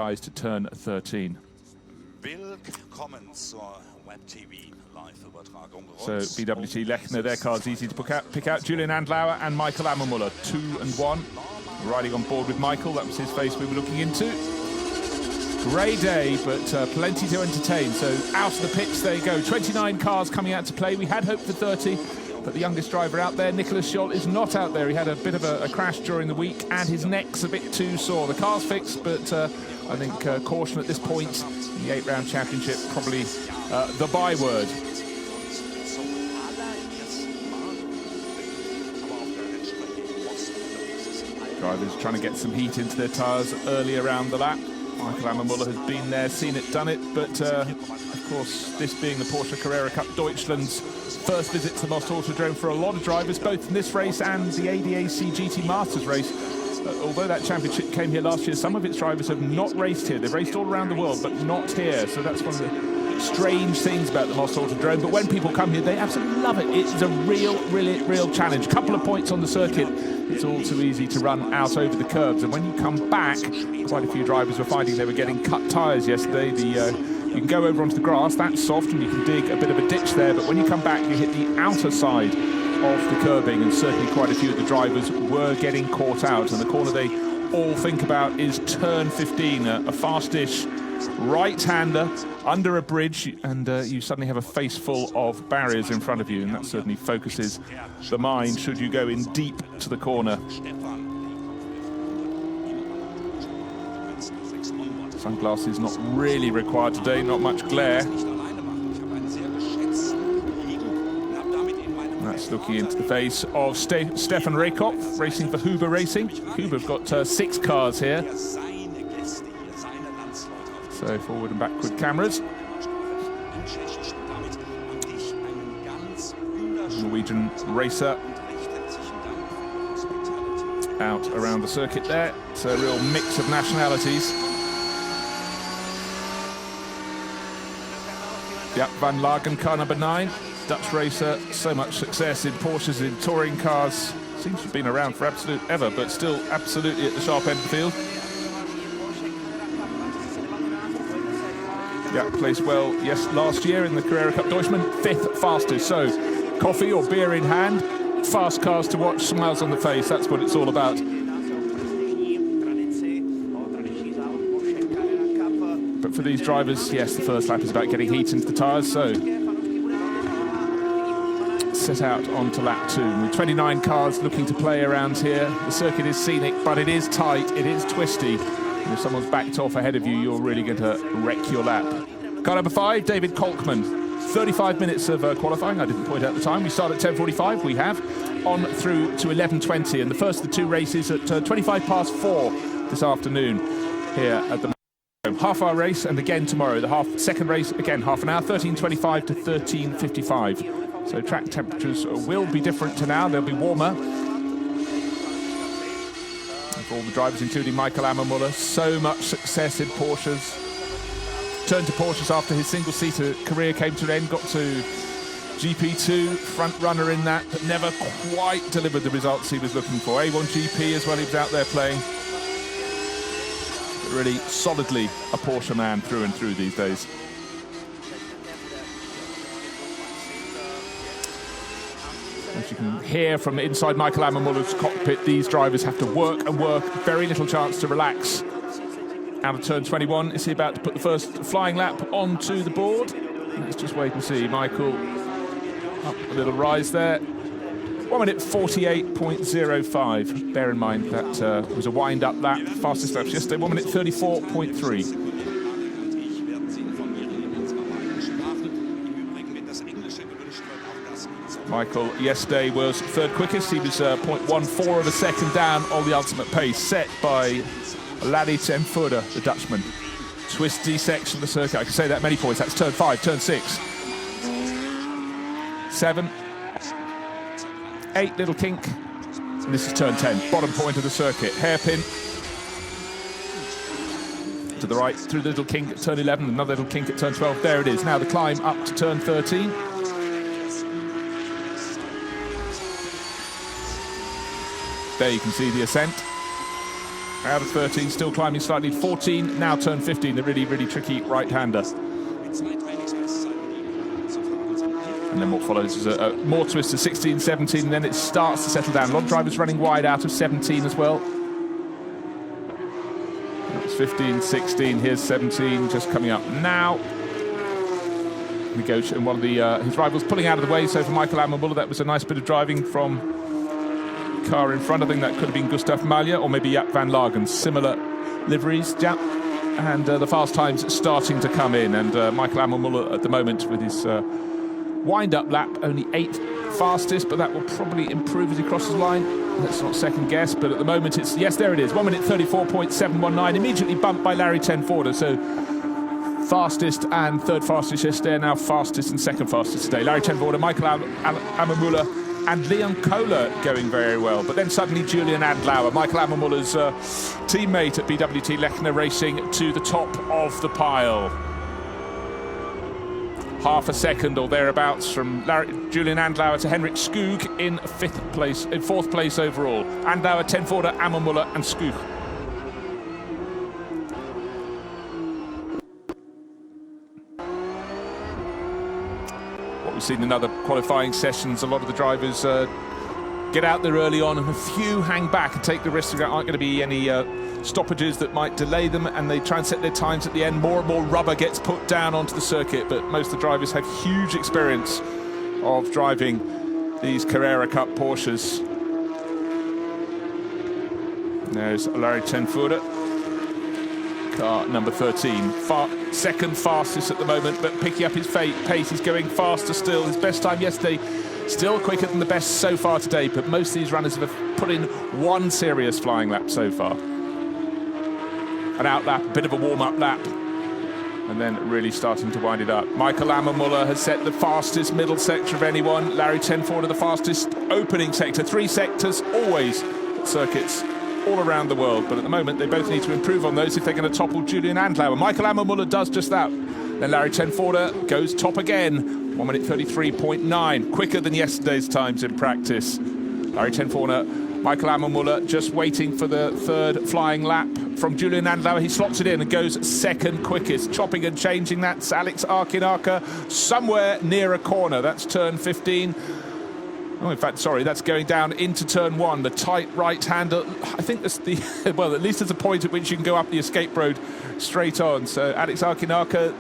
rise to turn 13. So BWT Lechner, their car's easy to pick out. Julian Andlauer and Michael Ammermuller, 2 and 1. Riding on board with Michael, that was his face we were looking into. Grey day, but plenty to entertain. So out of the pits they go. 29 cars coming out to play. We had hoped for 30, but the youngest driver out there, Nicholas Scholl, is not out there. He had a bit of a crash during the week, and his neck's a bit too sore. The car's fixed, but I think caution at this point in the 8-round championship, probably the byword. Drivers trying to get some heat into their tyres early around the lap. Michael Ammermuller has been there, seen it, done it, but of course, this being the Porsche Carrera Cup Deutschland's first visit to the Most Autodrome for a lot of drivers, both in this race and the ADAC GT Masters race. Although that championship came here last year, some of its drivers have not raced here. They've raced all around the world, but not here. So that's one of the strange things about the Most Autodrome. But when people come here, they absolutely love it. It's a real challenge. Couple of points on the circuit. It's all too easy to run out over the curbs. And when you come back, quite a few drivers were finding they were getting cut tyres yesterday. You can go over onto the grass, that's soft, and you can dig a bit of a ditch there. But when you come back, you hit the outer side of the curbing, and certainly quite a few of the drivers were getting caught out. And the corner they all think about is turn 15, a fastish right-hander under a bridge, and you suddenly have a face full of barriers in front of you, and that certainly focuses the mind should you go in deep to the corner. Sunglasses not really required today, not much glare. That's looking into the face of Stefan Raykopf, racing for Huber Racing. Huber have got 6 cars here. So forward and backward cameras. Norwegian racer out around the circuit there. It's a real mix of nationalities. Yep, Van Lagen, car number 9. Dutch racer, so much success in Porsches, in touring cars. Seems to have been around for absolute ever, but still absolutely at the sharp end of the field. Yeah, placed well, yes, last year in the Carrera Cup Deutschland, 5th fastest. So, coffee or beer in hand, fast cars to watch, smiles on the face, that's what it's all about. But for these drivers, yes, the first lap is about getting heat into the tyres, so set out onto lap 2. With 29 cars looking to play around here, the circuit is scenic, but it is tight, it is twisty. And if someone's backed off ahead of you, you're really going to wreck your lap. Car number 5, David Kolkman. 35 minutes of qualifying, I didn't point out the time. We start at 10:45, we have, on through to 11:20. And the first of the 2 races at 25 past 4 this afternoon here at the half-hour race, and again tomorrow, the second race, again half an hour, 13:25 to 13:55. So track temperatures will be different to now, they'll be warmer. For all the drivers, including Michael Ammermuller, so much success in Porsches. Turned to Porsches after his single-seater career came to an end, got to GP2, front runner in that, but never quite delivered the results he was looking for. A1 GP as well, he was out there playing. But really solidly a Porsche man through and through these days. As you can hear from inside Michael Ammermuller's cockpit, these drivers have to work and work, very little chance to relax. Out of turn 21, is he about to put the first flying lap onto the board? Let's just wait and see. Michael, up a little rise there. 1 minute 48.05. Bear in mind that was a wind-up lap, fastest laps yesterday, 1 minute 34.3. Michael yesterday was 3rd quickest. He was 0.14 of a second down on the ultimate pace set by Laddie ten Voorde, the Dutchman. Twisty section of the circuit. I can say that many points. That's turn 5, turn 6. 7. 8, little kink. And this is turn 10, bottom point of the circuit. Hairpin. To the right, through the little kink at turn 11, another little kink at turn 12. There it is. Now the climb up to turn 13. There you can see the ascent. Out of 13, still climbing slightly. 14, now turn 15, the really, really tricky right-hander. And then what follows is more twist to 16, 17, and then it starts to settle down. A lot of drivers running wide out of 17 as well. That's 15, 16, here's 17 just coming up now. We go to one of his rivals pulling out of the way, so for Michael Ammermuller that was a nice bit of driving from the car in front. I think that could have been Gustav Malje or maybe Jaap van Lagen. Similar liveries, Jaap. And the fast times starting to come in, and Michael Ammermuller at the moment with his wind-up lap, only 8th fastest, but that will probably improve as he crosses the line. Let's not second guess, but at the moment it's, yes, there it is, 1 minute 34.719, immediately bumped by Larry ten Voorde, so fastest and third fastest yesterday, now fastest and second fastest today. Larry ten Voorde, Michael Ammermuller and Leon Kohler going very well, but then suddenly Julian Andlauer, Michael Ammermuller's teammate at BWT Lechner, racing to the top of the pile. Half a second or thereabouts from Julian Andlauer to Henrik Skoog in 4th place overall. Andlauer, ten Voorde, Ammermuller and Skoog. What we've seen in other qualifying sessions, a lot of the drivers get out there early on and a few hang back and take the risk. There aren't going to be any stoppages that might delay them, and they try and set their times at the end. More and more rubber gets put down onto the circuit, but most of the drivers have huge experience of driving these Carrera Cup Porsches. There's Larry ten Voorde, car number 13, second fastest at the moment, but picking up his pace. He's going faster still. His best time yesterday, still quicker than the best so far today, but most of these runners have put in one serious flying lap so far. An out lap, a bit of a warm-up lap, and then really starting to wind it up. Michael Ammermuller has set the fastest middle sector of anyone. Larry ten Voorde the fastest opening sector. 3 sectors always at circuits all around the world, but at the moment they both need to improve on those if they're going to topple Julian Andlauer. Michael Ammermuller does just that. Then Larry ten Voorde goes top again. 1 minute 33.9, quicker than yesterday's times in practice. Larry ten Voorde, Michael Ammermuller just waiting for the third flying lap from Julian Andlauer. He slots it in and goes second quickest. Chopping and changing, that's Alex Archinarca somewhere near a corner. That's turn 15. Oh, in fact, sorry, that's going down into turn 1. The tight right-hander, I think that's the, well, at least there's a point at which you can go up the escape road straight on. So Alex Archinarca,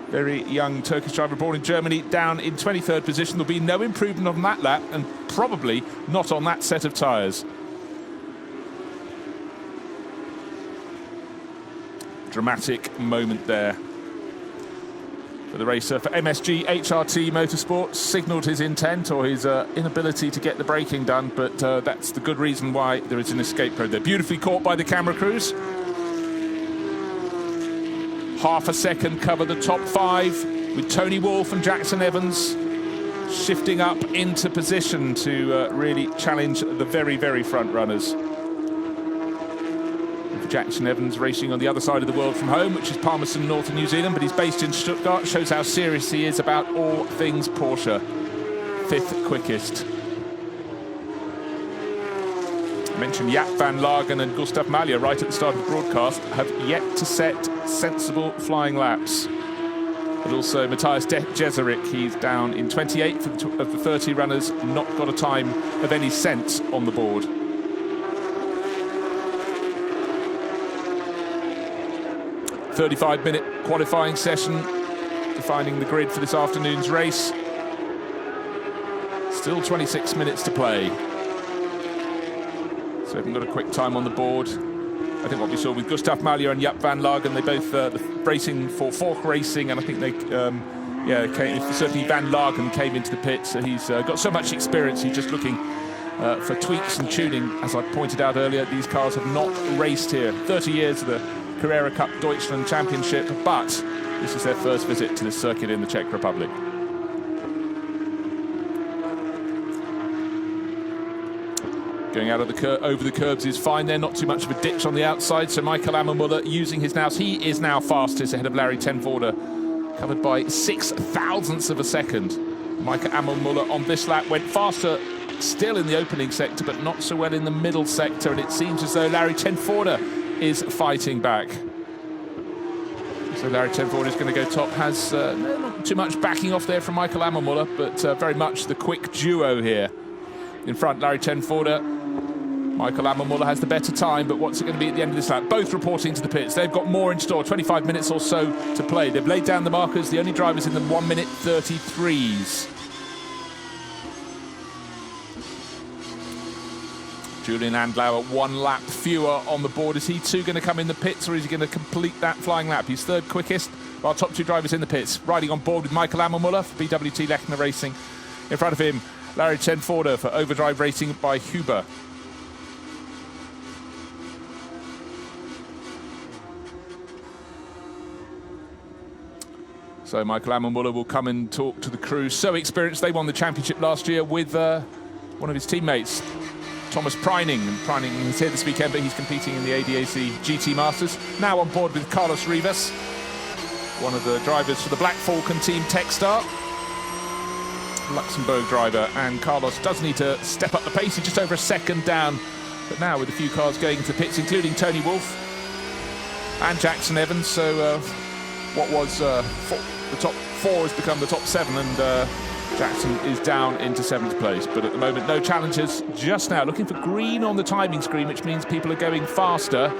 very young Turkish driver born in Germany, down in 23rd position. There'll be no improvement on that lap and probably not on that set of tyres. Dramatic moment there for the racer. For MSG, HRT Motorsports signalled his intent or his inability to get the braking done, but that's the good reason why there is an escape road there. Beautifully caught by the camera crews. Half a second cover the top 5 with Tony Wolff and Jackson Evans shifting up into position to really challenge the very, very front runners. Jackson Evans racing on the other side of the world from home, which is Palmerston, northern New Zealand, but he's based in Stuttgart. Shows how serious he is about all things Porsche. 5th quickest. I mentioned Jaap van Lagen and Gustav Malje right at the start of the broadcast have yet to set sensible flying laps. But also Matthias Jeserik, he's down in 28th of the 30 runners, not got a time of any sense on the board. 35-minute qualifying session defining the grid for this afternoon's race. Still 26 minutes to play. So we haven't got a quick time on the board. I think what we saw with Gustav Malje and Jaap van Lagen, they both racing for Fork Racing, and I think they, certainly Van Lagen came into the pit, so he's got so much experience, he's just looking for tweaks and tuning. As I pointed out earlier, these cars have not raced here. 30 years of the Carrera Cup Deutschland Championship, but this is their first visit to the circuit in the Czech Republic. Going out of the over the curbs is fine there, not too much of a ditch on the outside, so Michael Ammermuller using his nous. He is now fastest ahead of Larry ten Voorde, covered by 6 thousandths of a second. Michael Ammermuller on this lap went faster still in the opening sector, but not so well in the middle sector, and it seems as though Larry Chenford is fighting back. So Larry Chenford is going to go top, has not too much backing off there from Michael Ammermuller, but very much the quick duo here. In front, Larry Chenford. Michael Ammermuller has the better time, but what's it going to be at the end of this lap? Both reporting to the pits. They've got more in store, 25 minutes or so to play. They've laid down the markers, the only drivers in the 1 minute 33s. Julian Andlauer, 1 lap fewer on the board. Is he too going to come in the pits, or is he going to complete that flying lap? He's third quickest, while top 2 drivers in the pits. Riding on board with Michael Ammermuller for BWT Lechner Racing. In front of him, Larry Chenford for Overdrive Racing by Huber. So Michael Ammermuller will come and talk to the crew. So experienced, they won the championship last year with one of his teammates, Thomas Preining. And Preining is here this weekend, but he's competing in the ADAC GT Masters. Now on board with Carlos Rivas, one of the drivers for the Black Falcon team, Techstar. Luxembourg driver, and Carlos does need to step up the pace. He's just over a second down, but now with a few cars going into the pits, including Tony Wolff and Jackson Evans. So what was the top 4 has become the top 7, and Jackson is down into 7th place. But at the moment, no challenges just now. Looking for green on the timing screen, which means people are going faster.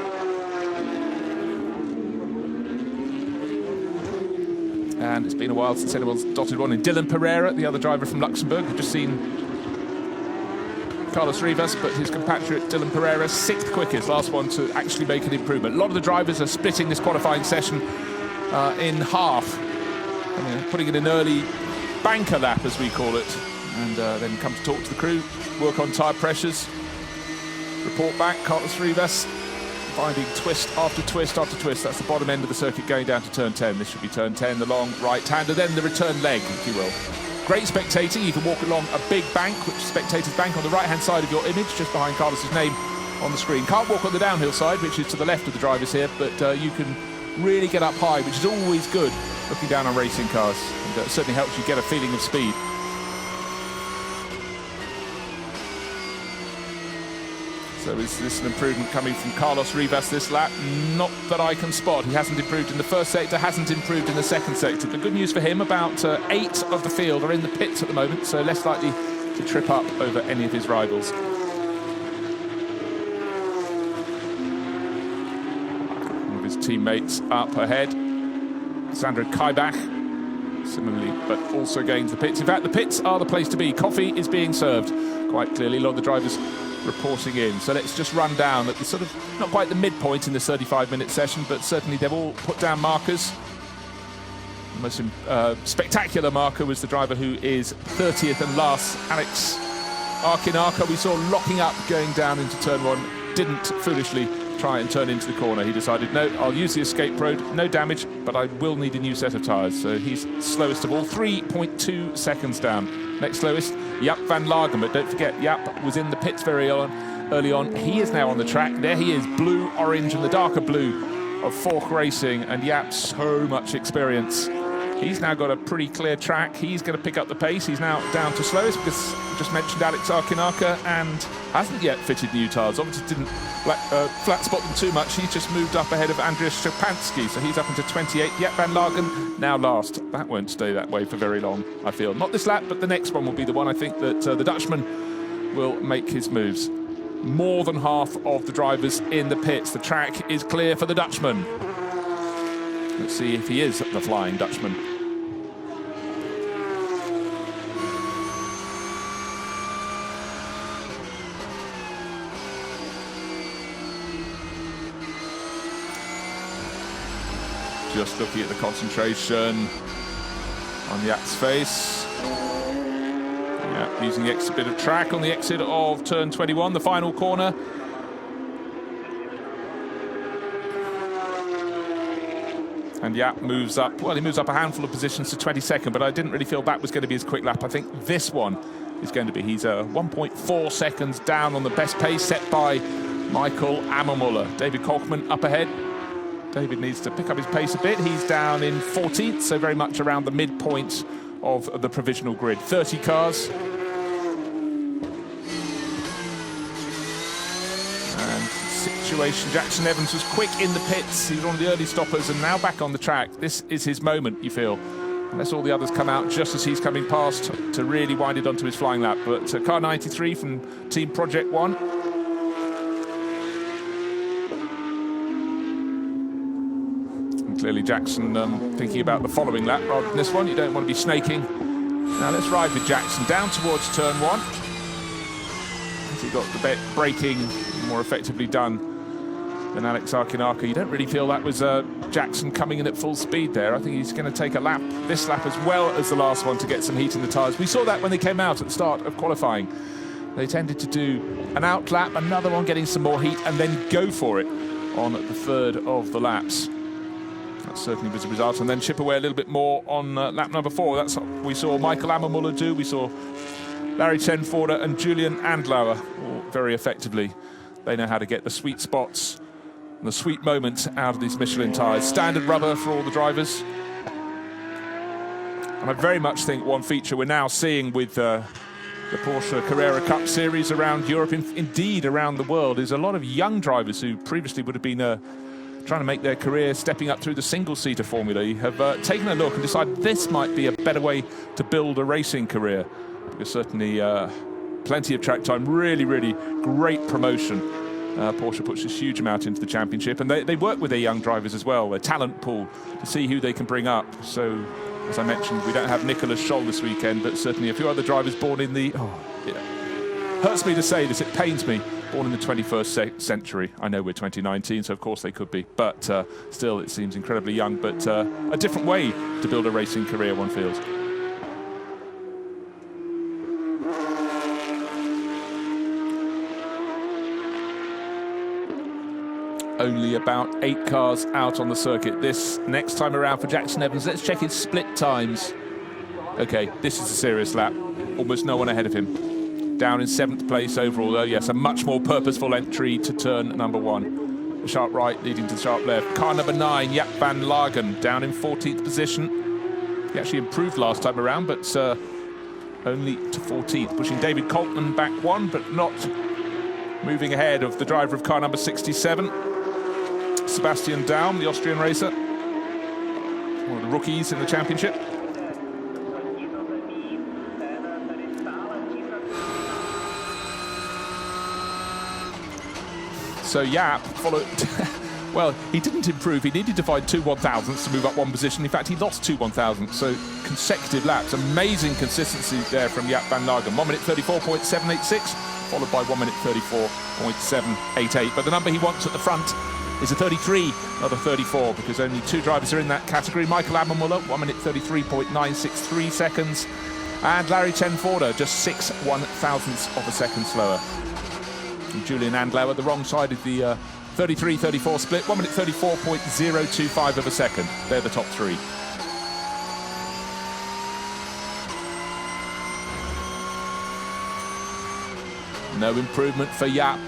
And it's been a while since anyone's dotted one in. Dylan Pereira, the other driver from Luxembourg. We've just seen Carlos Rivas, but his compatriot Dylan Pereira, 6th quickest, last one to actually make an improvement. A lot of the drivers are splitting this qualifying session in half. I mean, putting in an early banker lap, as we call it, and then come to talk to the crew, work on tyre pressures, report back. Carlos Rivas finding twist after twist after twist. That's the bottom end of the circuit going down to turn 10. This should be turn 10, the long right-hander, then the return leg, if you will. Great spectating. You can walk along a big bank, which is Spectators Bank, on the right-hand side of your image, just behind Carlos's name on the screen. Can't walk on the downhill side, which is to the left of the drivers here, but you can really get up high, which is always good looking down on racing cars, and certainly helps you get a feeling of speed. So is this an improvement coming from Carlos Rivas this lap? Not that I can spot. He hasn't improved in the first sector, hasn't improved in the second sector. But good news for him, about 8 of the field are in the pits at the moment, so less likely to trip up over any of his rivals. One of his teammates up ahead, Sandro Kaibach, similarly, but also going to the pits. In fact, the pits are the place to be. Coffee is being served quite clearly. A lot of the drivers reporting in. So let's just run down at the sort of, not quite the midpoint in this 35-minute session, but certainly they've all put down markers. The most spectacular marker was the driver who is 30th and last, Alex Arkinaka. We saw locking up going down into turn 1, didn't foolishly try and turn into the corner. He decided, no, I'll use the escape road, no damage, but I will need a new set of tyres. So he's slowest of all, 3.2 seconds down. Next slowest, Jaap van Lagen, but don't forget, Jaap was in the pits very early on. He is now on the track. There he is, blue, orange, and the darker blue of Fork Racing, and Jaap, so much experience. He's now got a pretty clear track. He's going to pick up the pace. He's now down to slowest because we just mentioned Alex Arkinaka and hasn't yet fitted new tyres. Obviously didn't flat spot them too much. He's just moved up ahead of Andreas Szczepanski, so he's up into 28. Jaap van Lagen now last. That won't stay that way for very long, I feel. Not this lap, but the next one will be the one I think that the Dutchman will make his moves. More than half of the drivers in the pits. The track is clear for the Dutchman. Let's see if he is the Flying Dutchman. Just looking at the concentration on Jaap's face. Yeah, using the exit bit of track on the exit of turn 21, the final corner. And Jaap moves up, well, he moves up a handful of positions to 22nd, but I didn't really feel that was going to be his quick lap. I think this one is going to be. He's 1.4 seconds down on the best pace set by Michael Ammermuller. David Kolkman up ahead. David needs to pick up his pace a bit. He's down in 14th, so very much around the midpoint of the provisional grid. 30 cars. situation. Jackson Evans was quick in the pits. He was one of the early stoppers and now back on the track. This is his moment, you feel. Unless all the others come out just as he's coming past to really wind it onto his flying lap. But car 93 from Team Project One. And clearly Jackson thinking about the following lap rather than this one. You don't want to be snaking. Now let's ride with Jackson down towards turn one. He got the braking more effectively done than Alex Arkinaka. You don't really feel that was Jackson coming in at full speed there. I think he's going to take a lap, this lap as well as the last one, to get some heat in the tyres. We saw that when they came out at the start of qualifying. They tended to do an out lap, another one getting some more heat, and then go for it on the third of the laps. That certainly was the result. And then chip away a little bit more on lap number 4. That's what we saw Michael Ammermuller do. We saw Larry Tenforder and Julian Andlauer very effectively. They know how to get the sweet spots and the sweet moments out of these Michelin tyres. Standard rubber for all the drivers. And I very much think one feature we're now seeing with the Porsche Carrera Cup Series around Europe, indeed around the world, is a lot of young drivers who previously would have been trying to make their career stepping up through the single-seater formula have taken a look and decided this might be a better way to build a racing career. Because certainly plenty of track time, really, really great promotion. Porsche puts a huge amount into the championship, and they work with their young drivers as well, their talent pool, to see who they can bring up. So, as I mentioned, we don't have Nicolas Scholl this weekend, but certainly a few other drivers born in the... it hurts me to say this, it pains me, born in the 21st century. I know we're 2019, so of course they could be, but still it seems incredibly young, but a different way to build a racing career, one feels. Only about 8 cars out on the circuit this next time around for Jackson Evans. Let's check his split times. Okay, this is a serious lap. Almost no one ahead of him. Down in 7th place overall, though. Yes, a much more purposeful entry to turn number 1. The sharp right leading to the sharp left. Car number 9, Jaap van Lagen, down in 14th position. He actually improved last time around, but only to 14th, pushing David Coltman back 1, but not moving ahead of the driver of car number 67. Sebastian Daum, the Austrian racer, one of the rookies in the championship. So Jaap followed, well, he didn't improve. He needed to find 2 1,000ths to move up 1 position. In fact, he lost 2 1,000ths, so consecutive laps. Amazing consistency there from Jaap van Lagen. 1 minute 34.786, followed by 1 minute 34.788. But the number he wants at the front is a 33, not a 34, because only 2 drivers are in that category. Michael Ammermuller, 1 minute 33.963 seconds, and Larry Tenforder, just 6 1,000ths of a second slower. And Julian Andlauer, the wrong side of the 33-34 split, 1 minute 34.025 of a second. They're the top 3. No improvement for Jaap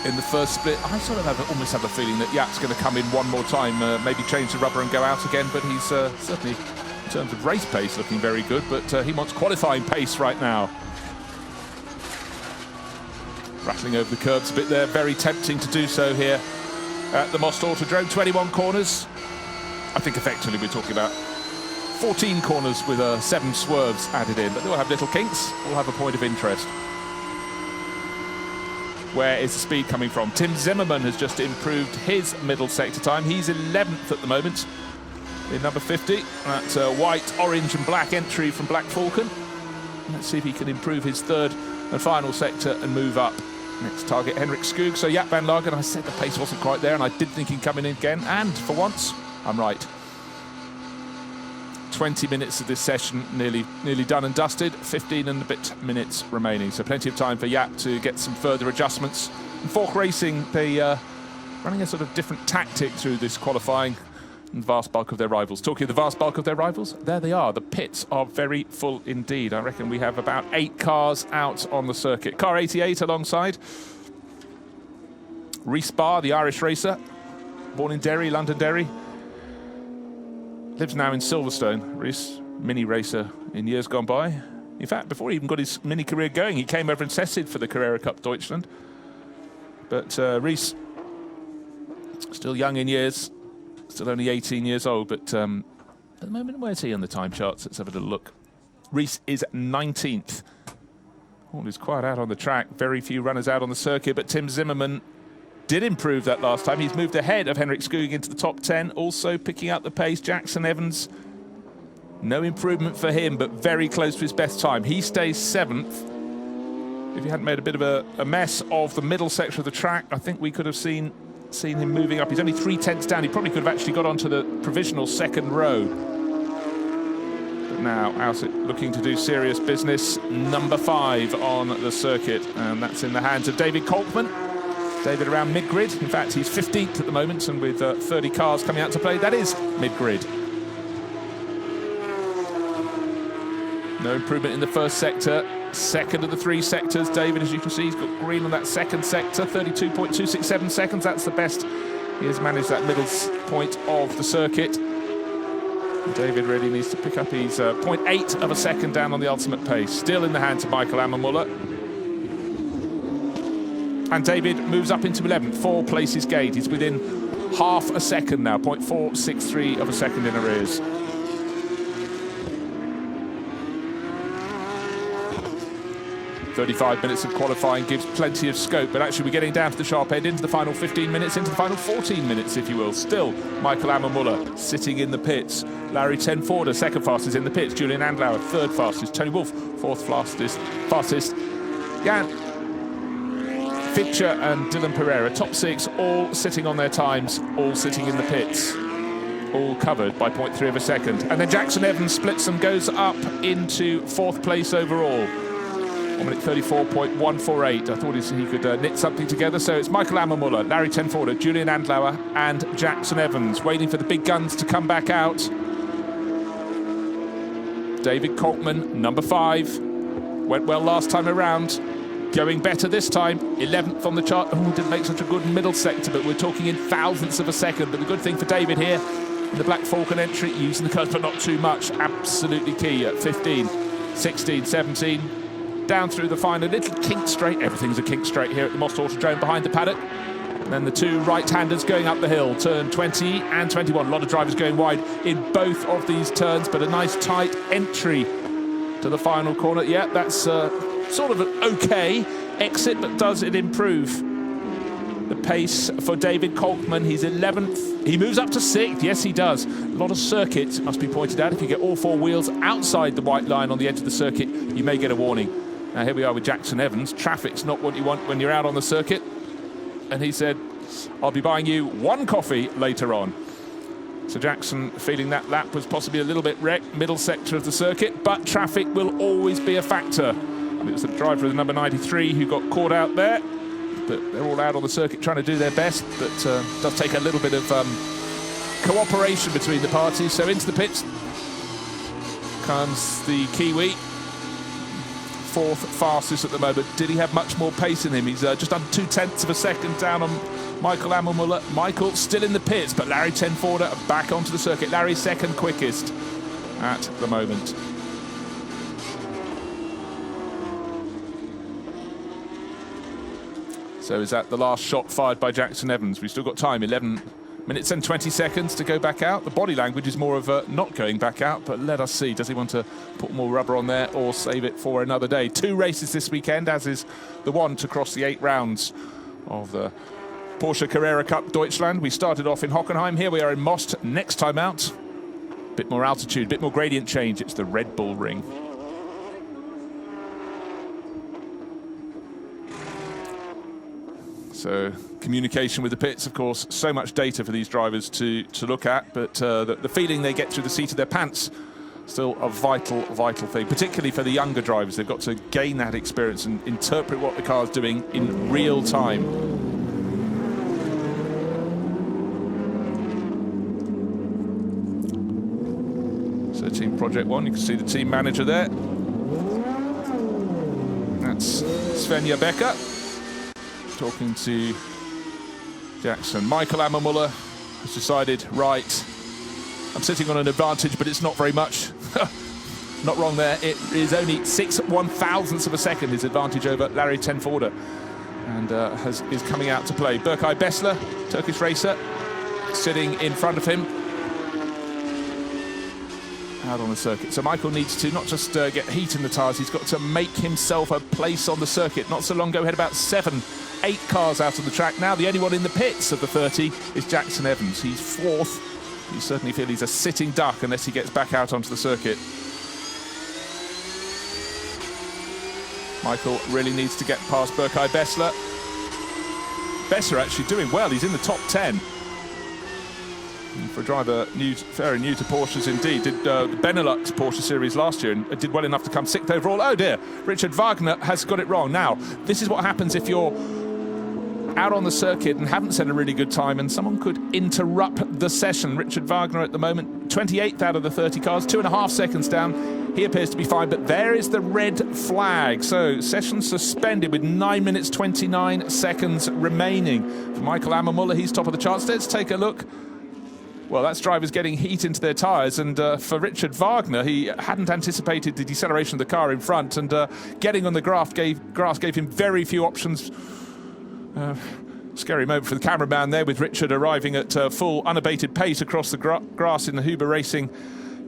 in the first split. I sort of almost have a feeling that Jaap's going to come in one more time, maybe change the rubber and go out again, but he's certainly, in terms of race pace, looking very good, but he wants qualifying pace right now. Rattling over the curbs a bit there, very tempting to do so here at the Most Autodrome. 21 corners. I think effectively we're talking about 14 corners with 7 swerves added in, but they'll have little kinks, all have a point of interest. Where is the speed coming from? Tim Zimmerman has just improved his middle sector time. He's 11th at the moment in number 50. That white, orange and black entry from Black Falcon. Let's see if he can improve his third and final sector and move up. Next target, Henrik Skoog. So Jaap van Lagen, I said the pace wasn't quite there, and I did think he'd come in again, and for once, I'm right. 20 minutes of this session nearly done and dusted, 15 and a bit minutes remaining, so plenty of time for Jaap to get some further adjustments. And Fork Racing, they running a sort of different tactic through this qualifying, and the vast bulk of their rivals. Talking of the vast bulk of their rivals, there they are. The pits are very full indeed. I reckon we have about 8 cars out on the circuit. Car 88 alongside Rhys Barr, the Irish racer, born in Derry, Londonderry. Lives now in Silverstone. Rhys, mini racer in years gone by. In fact, before he even got his mini career going, he came over and tested for the Carrera Cup Deutschland. But Rees, still young in years, still only 18 years old, but at the moment, where's he on the time charts? Let's have a little look. Rees is 19th. All is quite out on the track. Very few runners out on the circuit, but Tim Zimmerman did improve that last time. He's moved ahead of Henrik Skog into the top 10, also picking up the pace. Jackson Evans, no improvement for him, but very close to his best time. He stays 7th. If he hadn't made a bit of a mess of the middle section of the track, I think we could have seen him moving up. He's only 3/10 down. He probably could have actually got onto the provisional second row. But now Alsit looking to do serious business. Number 5 on the circuit, and that's in the hands of David Kolkman. David around mid-grid. In fact, he's 15th at the moment, and with 30 cars coming out to play, that is mid-grid. No improvement in the first sector. Second of the 3 sectors. David, as you can see, he's got green on that second sector, 32.267 seconds. That's the best he has managed that middle point of the circuit. David really needs to pick up his 0.8 of a second down on the ultimate pace. Still in the hands of Michael Ammermuller. And David moves up into 11th, 4 places gained. He's within half a second now, 0.463 of a second in arrears. "35 minutes of qualifying gives plenty of scope, but actually we're getting down to the sharp end, into the final 15 minutes, into the final 14 minutes, if you will. Still, Michael Ammermuller sitting in the pits. Larry Tenforder, second fastest in the pits. Julian Andlauer, third fastest. Tony Wolff, fourth fastest. Jan Fitcher and Dylan Pereira, top 6, all sitting on their times, all sitting in the pits. All covered by 0.3 of a second. And then Jackson Evans splits and goes up into 4th place overall. 1 minute 34.148. I thought he could knit something together. So it's Michael Ammermuller, Larry Tenforder, Julian Andlauer and Jackson Evans waiting for the big guns to come back out. David Kolkman, number 5. Went well last time around. Going better this time. 11th on the chart. Oh, didn't make such a good middle sector, but we're talking in thousandths of a second. But the good thing for David here, in the Black Falcon entry, using the curves, but not too much. Absolutely key at 15, 16, 17. Down through the final, little kink straight. Everything's a kink straight here at the Most Autodrome behind the paddock. And then the 2 right-handers going up the hill, turn 20 and 21. A lot of drivers going wide in both of these turns, but a nice tight entry to the final corner. Yeah, that's sort of an okay exit, but does it improve the pace for David Kolkman? He's 11th. He moves up to 6th. Yes, he does. A lot of circuit, must be pointed out. If you get all 4 wheels outside the white line on the edge of the circuit, you may get a warning. Now here we are with Jackson Evans. Traffic's not what you want when you're out on the circuit. And he said, "I'll be buying you 1 coffee later on." So Jackson feeling that lap was possibly a little bit wrecked, middle sector of the circuit, but traffic will always be a factor. And it was the driver of the number 93 who got caught out there. But they're all out on the circuit trying to do their best, but does take a little bit of cooperation between the parties. So into the pits comes the Kiwi. 4th fastest at the moment. Did he have much more pace in him? He's just under 0.2 of a second down on Michael Ammermuller. Michael still in the pits, but Larry Tenforder back onto the circuit. Larry second quickest at the moment. So is that the last shot fired by Jackson Evans? We've still got time, 11 minutes and 20 seconds to go back out. The body language is more of not going back out, but let us see. Does he want to put more rubber on there or save it for another day? 2 races this weekend, as is the one to cross the 8 rounds of the Porsche Carrera Cup Deutschland. We started off in Hockenheim. Here we are in Most. Next time out, a bit more altitude, a bit more gradient change. It's the Red Bull Ring. So communication with the pits, of course, so much data for these drivers to look at, but the feeling they get through the seat of their pants, still a vital thing, particularly for the younger drivers. They've got to gain that experience and interpret what the car's doing in real time. So Team Project One, you can see the team manager there. That's Svenja Becker. Talking to Jackson. Michael Ammermuller has decided, right, I'm sitting on an advantage, but it's not very much. Not wrong there. It is only 6/1000ths of a second, his advantage over Larry Tenforder. and is coming out to play. Berkay Bessler, Turkish racer, sitting in front of him out on the circuit. So Michael needs to not just get heat in the tyres, he's got to make himself a place on the circuit. Not so long ago, he had about 7-8 cars out on the track. Now the only one in the pits of the 30 is Jackson Evans. He's 4th. You certainly feel he's a sitting duck unless he gets back out onto the circuit. Michael really needs to get past Berkay Bessler. Bessler actually doing well. He's in the top 10. And for a driver very new to Porsches indeed. Did the Benelux Porsche Series last year and did well enough to come 6th overall. Oh dear, Richard Wagner has got it wrong. Now, this is what happens if you're out on the circuit and haven't set a really good time and someone could interrupt the session. Richard Wagner at the moment, 28th out of the 30 cars, 2.5 seconds down. He appears to be fine, but there is the red flag. So session suspended with 9 minutes 29 seconds remaining. For Michael Ammermuller, he's top of the charts. Let's take a look. Well, that's drivers getting heat into their tyres, and for Richard Wagner, he hadn't anticipated the deceleration of the car in front, and getting on the grass gave him very few options. Scary moment for the cameraman there, with Richard arriving at full unabated pace across the grass in the Huber Racing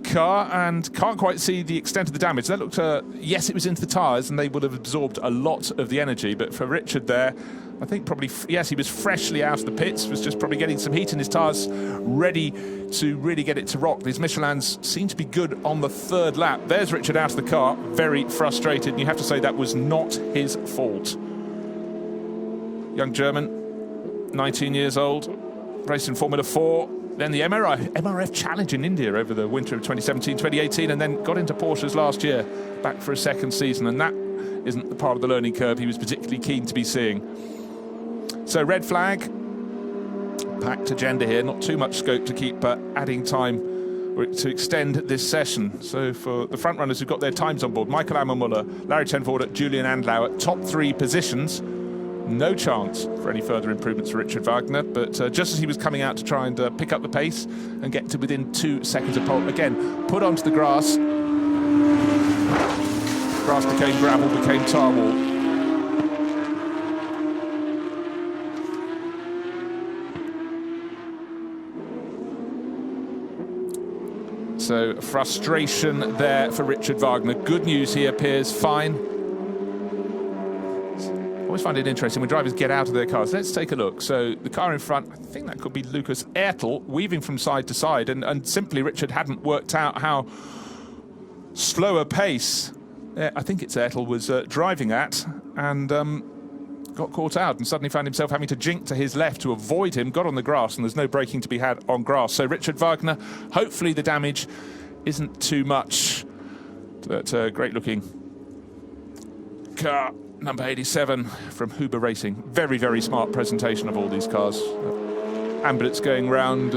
car, and can't quite see the extent of the damage. That looked, yes, it was into the tyres, and they would have absorbed a lot of the energy, but for Richard there, I think probably, yes, he was freshly out of the pits, was just probably getting some heat in his tyres, ready to really get it to rock. These Michelins seem to be good on the 3rd lap. There's Richard out of the car, very frustrated, and you have to say that was not his fault. Young German, 19 years old, raced in Formula 4, then the MRF Challenge in India over the winter of 2017-2018, and then got into Porsches last year, back for a 2nd season, and that isn't the part of the learning curve he was particularly keen to be seeing. So red flag, packed agenda here, not too much scope to keep adding time or to extend this session. So for the front runners who've got their times on board, Michael Ammermuller, Larry Tenvoorde, Julian Andlauer, top 3 positions. No chance for any further improvements for Richard Wagner, but just as he was coming out to try and pick up the pace and get to within 2 seconds of pole, again, put onto the grass. Grass became gravel, became tar wall. So frustration there for Richard Wagner. Good news, he appears fine. I always find it interesting when drivers get out of their cars. Let's take a look. So the car in front, I think that could be Lucas Ertl, weaving from side to side, and simply Richard hadn't worked out how slow a pace, I think it's Ertl, was driving at, and got caught out and suddenly found himself having to jink to his left to avoid him, got on the grass, and there's no braking to be had on grass. So Richard Wagner, hopefully the damage isn't too much. But great looking car, number 87 from Huber Racing. Very, very smart presentation of all these cars. Ambulance going round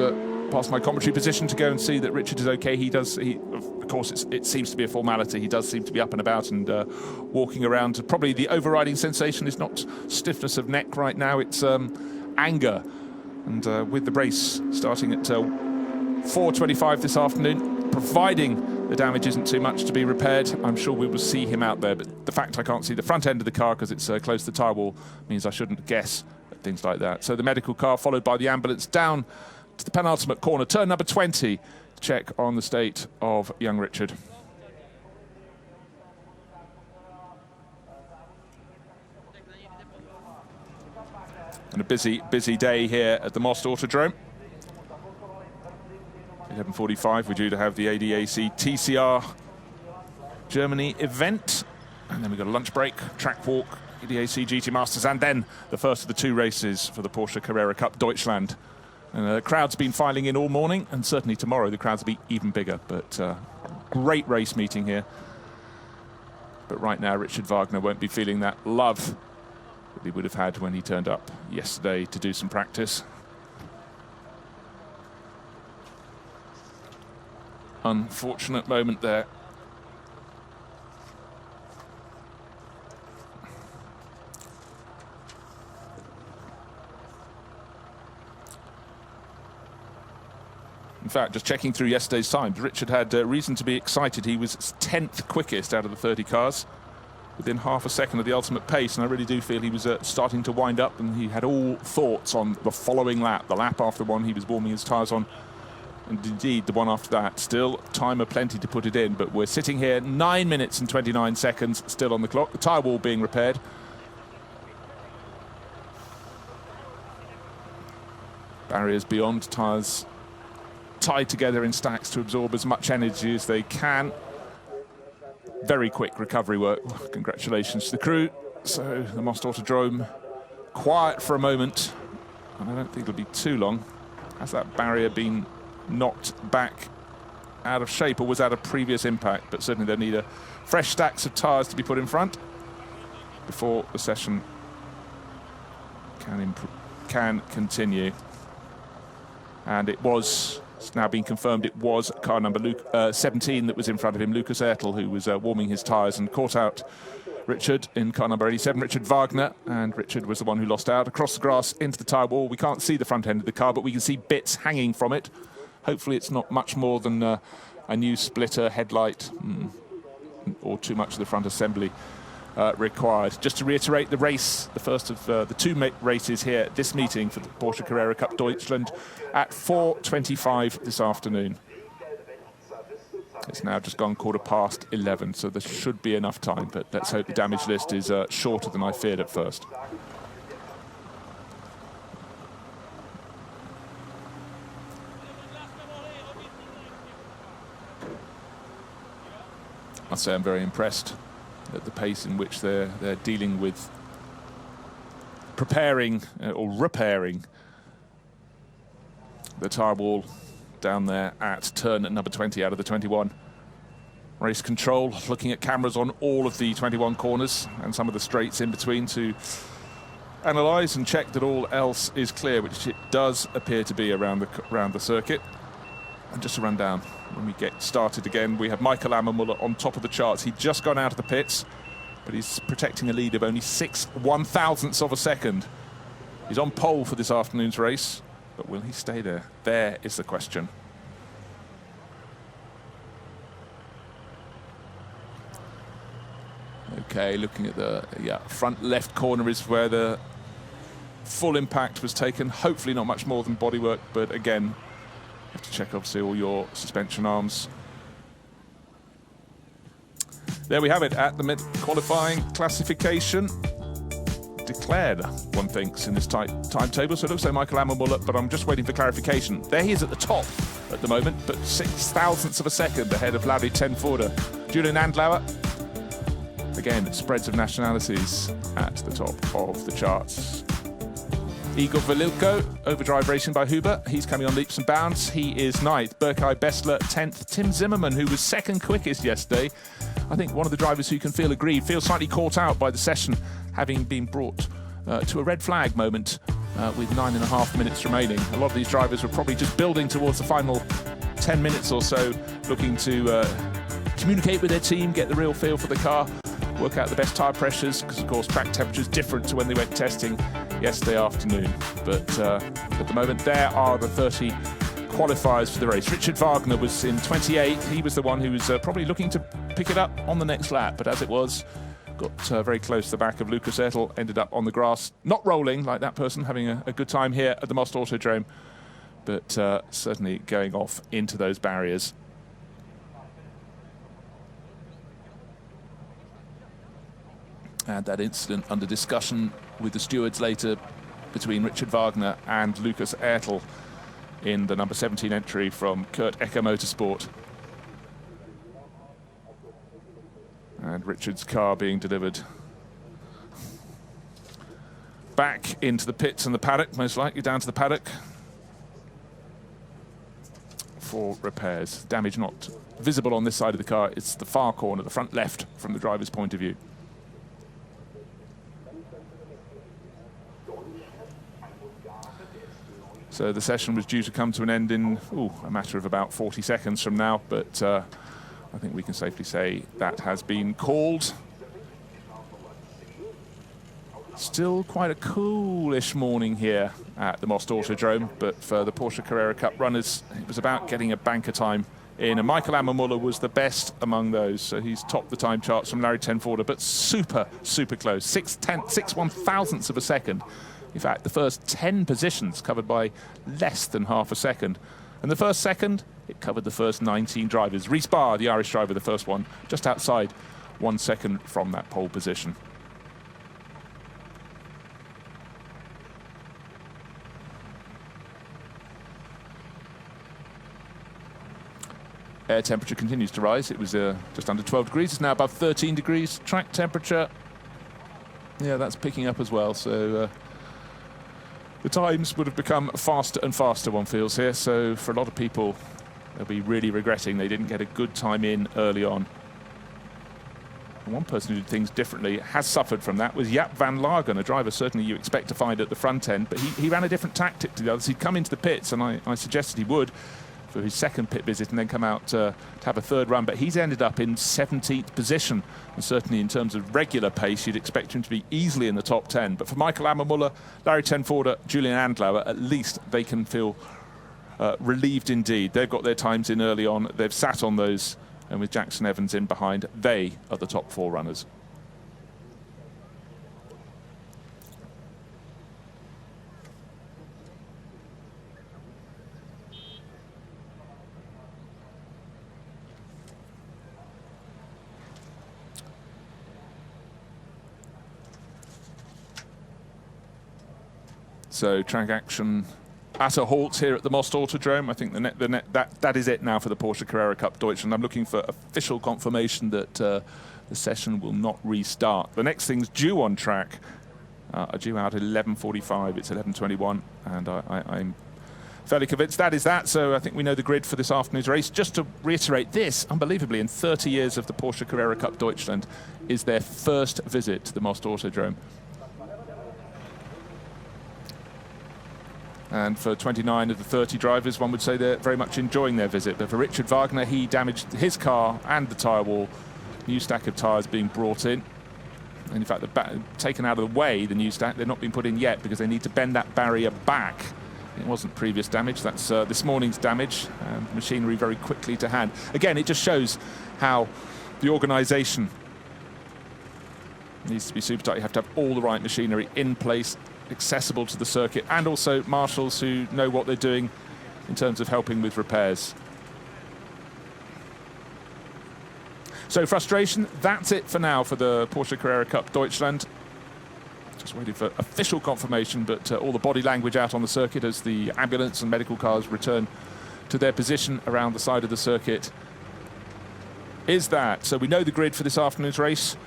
past my commentary position to go and see that Richard is okay. Of course, it seems to be a formality. He does seem to be up and about and walking around. Probably the overriding sensation is not stiffness of neck right now, it's anger. And with the race starting at 4:25 this afternoon, providing the damage isn't too much to be repaired, I'm sure we will see him out there. But the fact I can't see the front end of the car because it's close to the tyre wall means I shouldn't guess at things like that. So the medical car followed by the ambulance down to the penultimate corner, turn number 20, to check on the state of young Richard. And a busy day here at the Most Autodrome. 11:45, we're due to have the ADAC TCR Germany event. And then we've got a lunch break, track walk, ADAC GT Masters, and then the first of the 2 races for the Porsche Carrera Cup Deutschland. And the crowd's been filing in all morning, and certainly tomorrow the crowds will be even bigger. But great race meeting here. But right now, Richard Wagner won't be feeling that love that he would have had when he turned up yesterday to do some practice. Unfortunate moment there. In fact, just checking through yesterday's times, Richard had reason to be excited. He was 10th quickest out of the 30 cars. within half a second of the ultimate pace, and I really do feel he was starting to wind up, and he had all thoughts on the following lap, the lap after the one he was warming his tyres on, and indeed the one after that. Still time aplenty to put it in, but we're sitting here 9 minutes and 29 seconds still on the clock, the tyre wall being repaired. Barriers beyond, tyres tied together in stacks to absorb as much energy as they can. Very quick recovery work. Congratulations to the crew. So the Most Autodrome quiet for a moment, and I don't think it'll be too long. Has that barrier been knocked back out of shape, or was that a previous impact? But certainly they need fresh stacks of tyres to be put in front before the session can continue. And it's now been confirmed, it was car number 17 that was in front of him, Lukas Ertl, who was warming his tyres and caught out Richard in car number 87, Richard Wagner, and Richard was the one who lost out. Across the grass into the tyre wall, we can't see the front end of the car, but we can see bits hanging from it. Hopefully it's not much more than a new splitter, headlight, or too much of the front assembly required. Just to reiterate, the race, the first of the two races here at this meeting for the Porsche Carrera Cup Deutschland at 4:25 this afternoon. It's now just gone 11:15, so there should be enough time, but let's hope the damage list is shorter than I feared at first. I'd say I'm very impressed at the pace in which they're dealing with preparing or repairing the tyre wall down there at turn at number 20 out of the 21. Race control, looking at cameras on all of the 21 corners and some of the straights in between to analyse and check that all else is clear, which it does appear to be around the circuit. And just to run down, when we get started again, we have Michael Ammermuller on top of the charts. He'd just gone out of the pits, but he's protecting a lead of only 6 1/1000ths of a second. He's on pole for this afternoon's race, but will he stay there? There is the question. Okay, looking at the front left corner is where the full impact was taken. Hopefully not much more than bodywork, but again, you have to check, obviously, all your suspension arms. There we have it at the mid-qualifying classification. Declared, one thinks, in this tight timetable. So it looks like Michael Ammermuller, but I'm just waiting for clarification. There he is at the top at the moment, but 6/1000ths of a second ahead of Lauri ten Voorde. Julian Andlauer, again, spreads of nationalities at the top of the charts. Igor Velilko, Overdrive Racing by Huber. He's coming on leaps and bounds. He is 9th. Berkay Bessler, 10th. Tim Zimmerman, who was second quickest yesterday. I think one of the drivers who can feel aggrieved, feels slightly caught out by the session, having been brought to a red flag moment with 9.5 minutes remaining. A lot of these drivers were probably just building towards the final 10 minutes or so, looking to communicate with their team, get the real feel for the car, work out the best tyre pressures, because of course track temperature is different to when they went testing yesterday afternoon. But at the moment, there are the 30 qualifiers for the race. Richard Wagner was in 28. He was the one who was probably looking to pick it up on the next lap, but as it was, got very close to the back of Lukas Ertl, ended up on the grass, not rolling like that person, having a good time here at the Most Autodrome, but certainly going off into those barriers. And that incident under discussion with the stewards later between Richard Wagner and Lukas Ertl in the number 17 entry from Kurt Ecker Motorsport. And Richard's car being delivered back into the pits and the paddock, most likely down to the paddock for repairs. Damage not visible on this side of the car. It's the far corner, the front left, from the driver's point of view. So the session was due to come to an end in a matter of about 40 seconds from now, but I think we can safely say that has been called. Still quite a coolish morning here at the Most Autodrome, but for the Porsche Carrera Cup runners, it was about getting a banker time in. And Michael Ammermuller was the best among those. So he's topped the time charts from Larry Tenforder, but super, super close. 6/1,000ths of a second. In fact, the first 10 positions covered by less than half a second. And the first second, it covered the first 19 drivers. Rhys Barr, the Irish driver, the first one, just outside 1 second from that pole position. Air temperature continues to rise. It was just under 12 degrees. It's now above 13 degrees. Track temperature, yeah, that's picking up as well. So the times would have become faster and faster, one feels here. So for a lot of people, they'll be really regretting they didn't get a good time in early on. And one person who did things differently has suffered from that was Jaap van Lagen, a driver certainly you expect to find at the front end. But he ran a different tactic to the others. He'd come into the pits, and I suggested he would, for his second pit visit, and then come out to have a third run. But he's ended up in 17th position. And certainly in terms of regular pace, you'd expect him to be easily in the top 10. But for Michael Ammermuller, Larry Tenforder, Julian Andlauer, at least they can feel relieved indeed. They've got their times in early on. They've sat on those. And with Jackson Evans in behind, they are the top 4 runners. So track action at a halt here at the Most Autodrome. I think that is it now for the Porsche Carrera Cup Deutschland. I'm looking for official confirmation that the session will not restart. The next things due on track are due out at 11:45. It's 11:21, and I'm fairly convinced that is that. So I think we know the grid for this afternoon's race. Just to reiterate, this, unbelievably, in 30 years of the Porsche Carrera Cup Deutschland, is their first visit to the Most Autodrome. And for 29 of the 30 drivers, one would say they're very much enjoying their visit. But for Richard Wagner, he damaged his car and the tyre wall. New stack of tyres being brought in. And in fact, taken out of the way, the new stack. They're not being put in yet because they need to bend that barrier back. It wasn't previous damage. That's this morning's damage. And machinery very quickly to hand. Again, it just shows how the organisation needs to be super tight. You have to have all the right machinery in place, accessible to the circuit, and also marshals who know what they're doing in terms of helping with repairs. So frustration, that's it for now for the Porsche Carrera Cup Deutschland. Just waiting for official confirmation, but all the body language out on the circuit as the ambulance and medical cars return to their position around the side of the circuit is that. So we know the grid for this afternoon's race.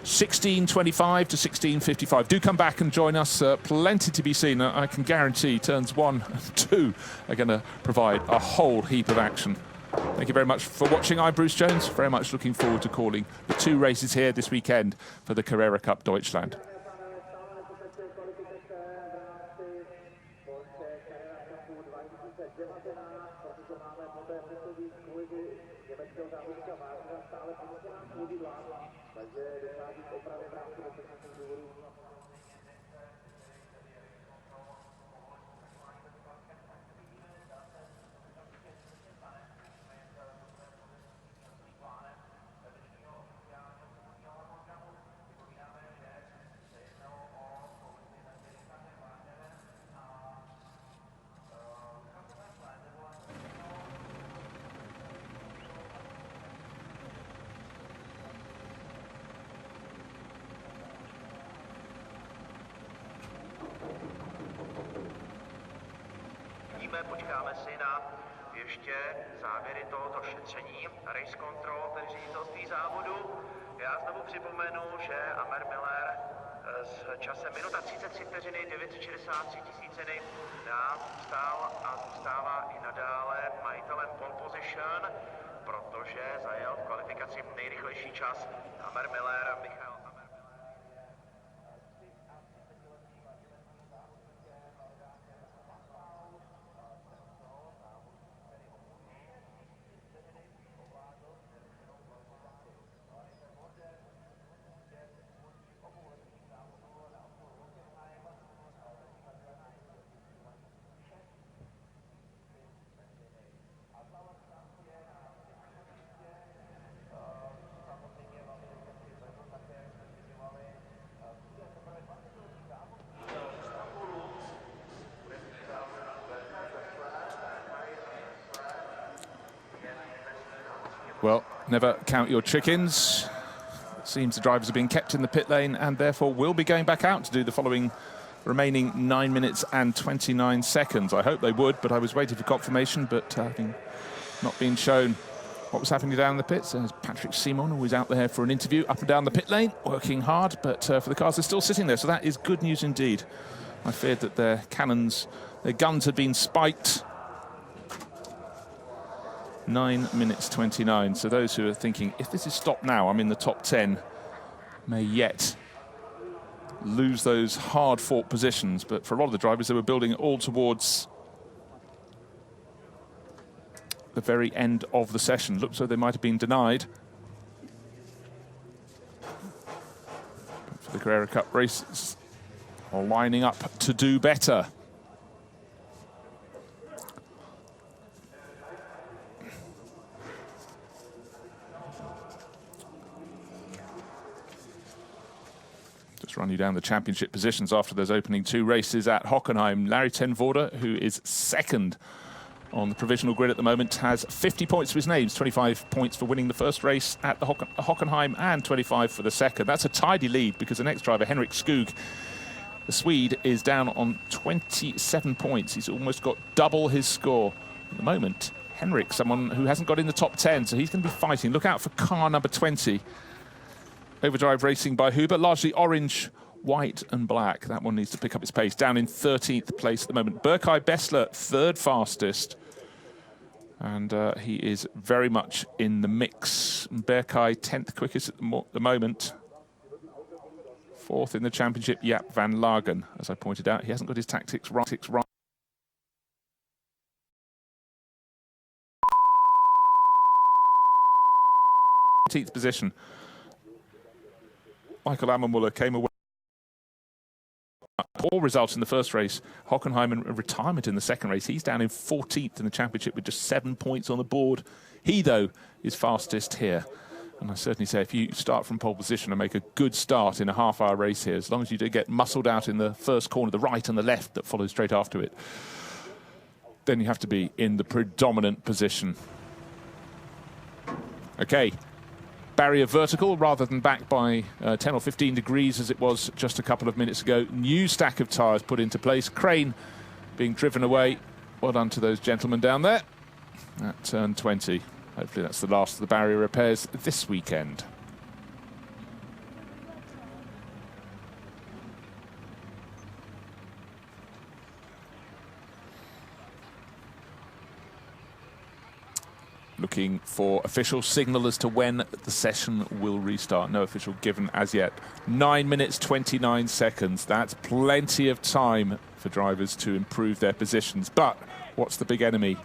16:25 to 16:55. Do come back and join us. Plenty to be seen. I can guarantee turns 1 and 2 are going to provide a whole heap of action. Thank you very much for watching. I'm Bruce Jones. Very much looking forward to calling the 2 races here this weekend for the Carrera Cup Deutschland. Počkáme si na ještě závěry tohoto šetření. Race Control, tedy ředitelství závodu. Já znovu připomenu, že Amer Miller s časem minuta 33 vteřiny 963 tisíciny stál a zůstává i nadále majitelem pole position, protože zajel v kvalifikaci nejrychlejší čas. Amer Miller, Michael Amer. Well, never count your chickens. It seems the drivers are being kept in the pit lane and therefore will be going back out to do the following remaining 9 minutes and 29 seconds. I hope they would, but I was waiting for confirmation, but having not been shown what was happening down in the pits. There's Patrick Simon, who is out there for an interview up and down the pit lane, working hard, but for the cars, they're still sitting there, so that is good news indeed. I feared that their guns had been spiked. 9 minutes 29. So those who are thinking, if this is stopped now, I'm in the top 10, may yet lose those hard-fought positions. But for a lot of the drivers, they were building it all towards the very end of the session. Looks like they might have been denied. But for the Carrera Cup races, are lining up to do better. Run you down the championship positions after those opening 2 races at Hockenheim. Larry ten Voorde, who is second on the provisional grid at the moment, has 50 points to his name, 25 points for winning the first race at the Hockenheim and 25 for the second. That's a tidy lead because the next driver, Henrik Skog, the Swede, is down on 27 points. He's almost got double his score at the moment. Henrik, someone who hasn't got in the top 10, so he's going to be fighting. Look out for car number 20. Overdrive Racing by Huber, largely orange, white and black. That one needs to pick up its pace. Down in 13th place at the moment. Berkay Bessler, 3rd fastest. And he is very much in the mix. Berkay, 10th quickest at the moment. 4th in the championship, Jaap van Lagen. As I pointed out, he hasn't got his tactics right. 18th position. Michael Ammermuller came away. Poor result in the first race. Hockenheim and retirement in the second race. He's down in 14th in the championship with just 7 points on the board. He, though, is fastest here. And I certainly say if you start from pole position and make a good start in a half-hour race here, as long as you do get muscled out in the first corner, the right and the left that follows straight after it, then you have to be in the predominant position. Okay. Barrier vertical rather than back by 10 or 15 degrees as it was just a couple of minutes ago. New stack of tyres put into place. Crane being driven away. Well done to those gentlemen down there at turn 20. Hopefully that's the last of the barrier repairs this weekend. Looking for official signal as to when the session will restart. No official given as yet. 9 minutes, 29 seconds. That's plenty of time for drivers to improve their positions. But what's the big enemy?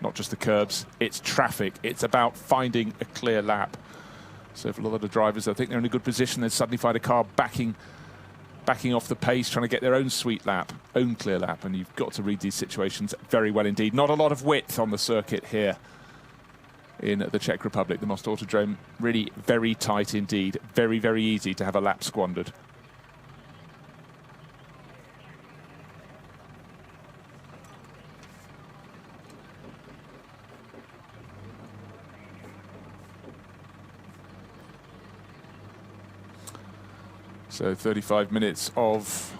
Not just the curbs, it's traffic. It's about finding a clear lap. So for a lot of the drivers, I think they're in a good position. They suddenly find a car backing off the pace, trying to get their own sweet lap, own clear lap. And you've got to read these situations very well indeed. Not a lot of width on the circuit here in the Czech Republic. The Most Autodrome really very tight indeed. Very, very easy to have a lap squandered. So 35 minutes of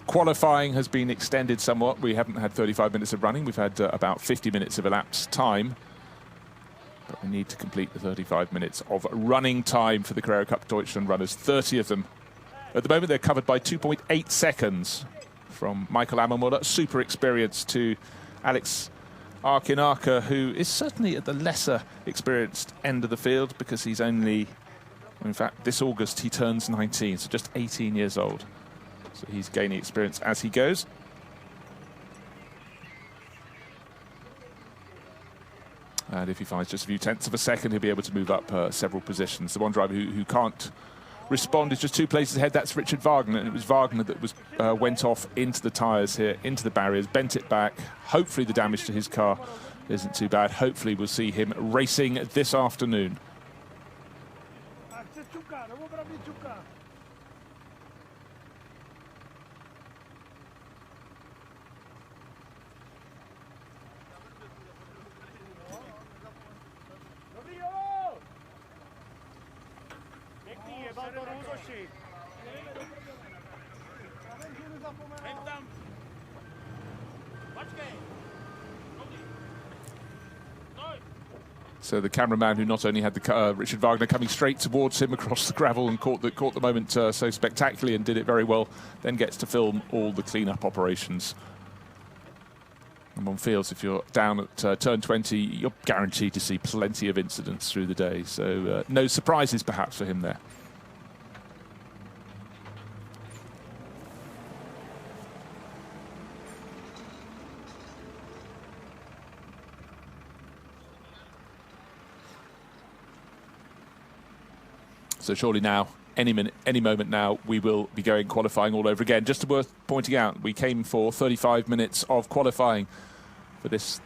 qualifying has been extended somewhat. We haven't had 35 minutes of running. We've had about 50 minutes of elapsed time. But we need to complete the 35 minutes of running time for the Carrera Cup Deutschland runners, 30 of them. At the moment, they're covered by 2.8 seconds from Michael Ammermuller, super experienced, to Alex Arkinaka, who is certainly at the lesser experienced end of the field because he's only, in fact, this August he turns 19, so just 18 years old. So he's gaining experience as he goes. And if he finds just a few tenths of a second, he'll be able to move up several positions. The one driver who can't respond is just 2 places ahead. That's Richard Wagner, and it was Wagner that was went off into the tyres here, into the barriers, bent it back. Hopefully the damage to his car isn't too bad. Hopefully we'll see him racing this afternoon. So the cameraman, who not only had the Richard Wagner coming straight towards him across the gravel and caught the moment so spectacularly and did it very well, then gets to film all the clean-up operations. And one feels if you're down at turn 20, you're guaranteed to see plenty of incidents through the day. So no surprises perhaps for him there. So surely now, any moment now, we will be going qualifying all over again. Just worth pointing out, we came for 35 minutes of qualifying for this,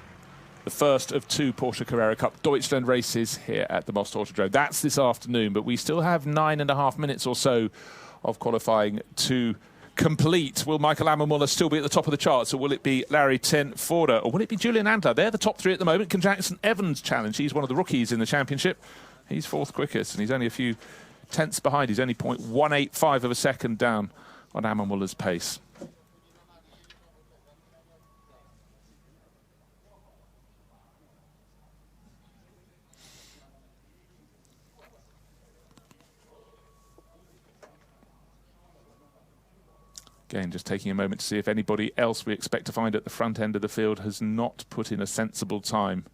the first of 2 Porsche Carrera Cup Deutschland races here at the Most Autodrome. That's this afternoon, but we still have 9.5 minutes or so of qualifying to complete. Will Michael Ammermuller still be at the top of the charts, or will it be Larry ten Voorde, or will it be Julian Andler? They're the top 3 at the moment. Can Jackson Evans challenge? He's one of the rookies in the championship. He's 4th quickest, and he's only a few tenths behind. He's only 0.185 of a second down on Ammermuller's pace. Again, just taking a moment to see if anybody else we expect to find at the front end of the field has not put in a sensible time.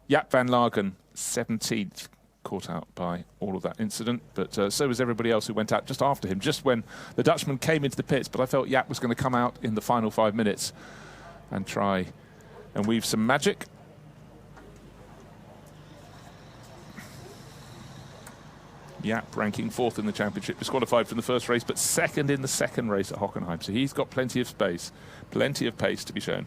Jaap van Lagen, 17th. Caught out by all of that incident, but so was everybody else who went out just after him, just when the Dutchman came into the pits. But I felt Jaap was going to come out in the final 5 minutes and try and weave some magic. Jaap ranking 4th in the championship, disqualified from the first race, but 2nd in the second race at Hockenheim. So he's got plenty of space, plenty of pace to be shown.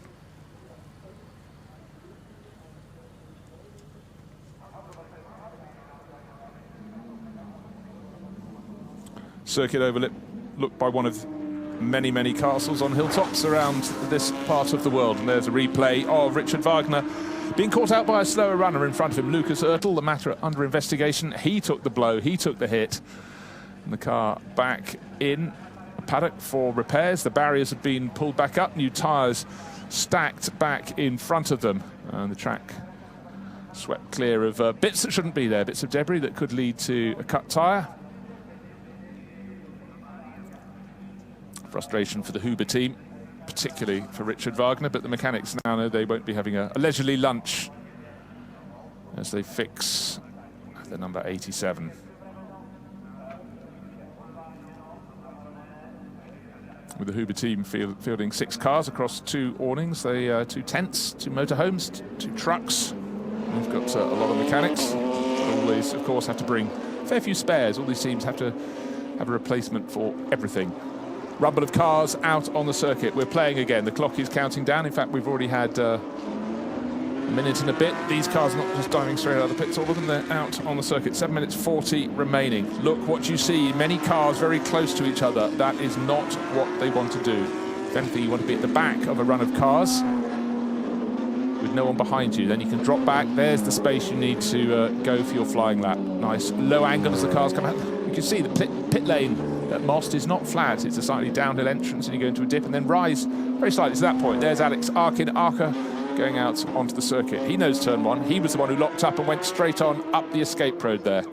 Circuit overlooked by one of many, many castles on hilltops around this part of the world. And there's a replay of Richard Wagner being caught out by a slower runner in front of him, Lucas Oertel. The matter under investigation. He took the blow, he took the hit. And the car back in a paddock for repairs. The barriers have been pulled back up, new tyres stacked back in front of them. And the track swept clear of bits that shouldn't be there, bits of debris that could lead to a cut tyre. Frustration for the Huber team, particularly for Richard Wagner, but the mechanics now know they won't be having a leisurely lunch as they fix the number 87. With the Huber team fielding 6 cars across 2 awnings, 2 tents, 2 motorhomes, 2 trucks. We've got a lot of mechanics. Always, of course, have to bring a fair few spares. All these teams have to have a replacement for everything. Rumble of cars out on the circuit. We're playing again. The clock is counting down. In fact, we've already had a minute and a bit. These cars are not just diving straight out of the pits. All of them, they're out on the circuit. 7 minutes 40 remaining. Look what you see. Many cars very close to each other. That is not what they want to do. If anything, you want to be at the back of a run of cars with no one behind you. Then you can drop back. There's the space you need to go for your flying lap. Nice low angle as the cars come out. You can see the pit lane at Most is not flat. It's a slightly downhill entrance, and you go into a dip and then rise very slightly to that point. There's Alex Arkin, going out onto the circuit. He knows turn 1. He was the one who locked up and went straight on up the escape road there.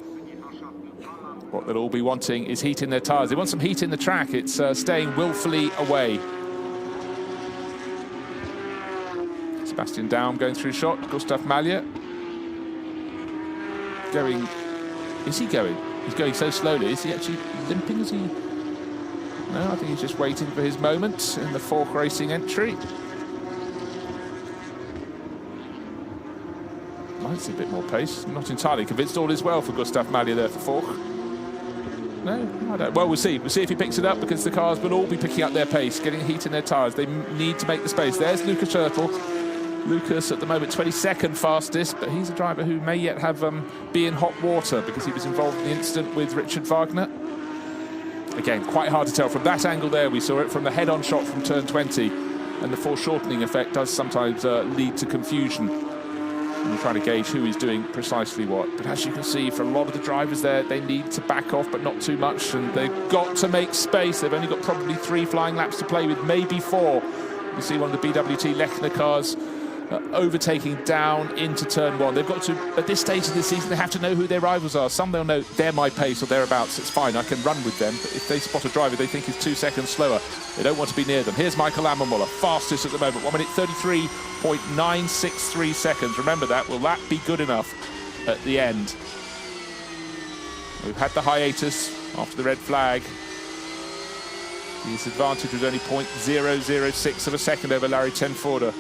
What they'll all be wanting is heat in their tyres. They want some heat in the track. It's staying willfully away. Sebastian Daum going through shot. Gustav Malje going. Is he going? He's going so slowly. Is he actually limping? Is he? No, I think he's just waiting for his moment in the Forch Racing entry. Might see a bit more pace. I'm not entirely convinced. All is well for Gustav Malje there for Forch. No, I don't. Well, we'll see. We'll see if he picks it up, because the cars will all be picking up their pace, getting heat in their tyres. They need to make the space. There's Lucas Oertel. Lucas at the moment 22nd fastest, but he's a driver who may yet have be in hot water, because he was involved in the incident with Richard Wagner. Again, quite hard to tell from that angle there. We saw it from the head-on shot from turn 20, and the foreshortening effect does sometimes lead to confusion when you're trying to gauge who is doing precisely what. But as you can see, for a lot of the drivers there, they need to back off, but not too much, and they've got to make space. They've only got probably 3 flying laps to play with, maybe 4. You see one of the BWT Lechner cars overtaking down into turn one. They've got to, at this stage of the season, they have to know who their rivals are. Some they'll know they're my pace or thereabouts. It's fine, I can run with them. But if they spot a driver they think is 2 seconds slower, they don't want to be near them. Here's Michael Ammermuller, fastest at the moment, 1 minute 33.963 seconds. Remember that. Will that be good enough at the end? We've had the hiatus after the red flag. His advantage was only 0.006 of a second over Larry Tenforder.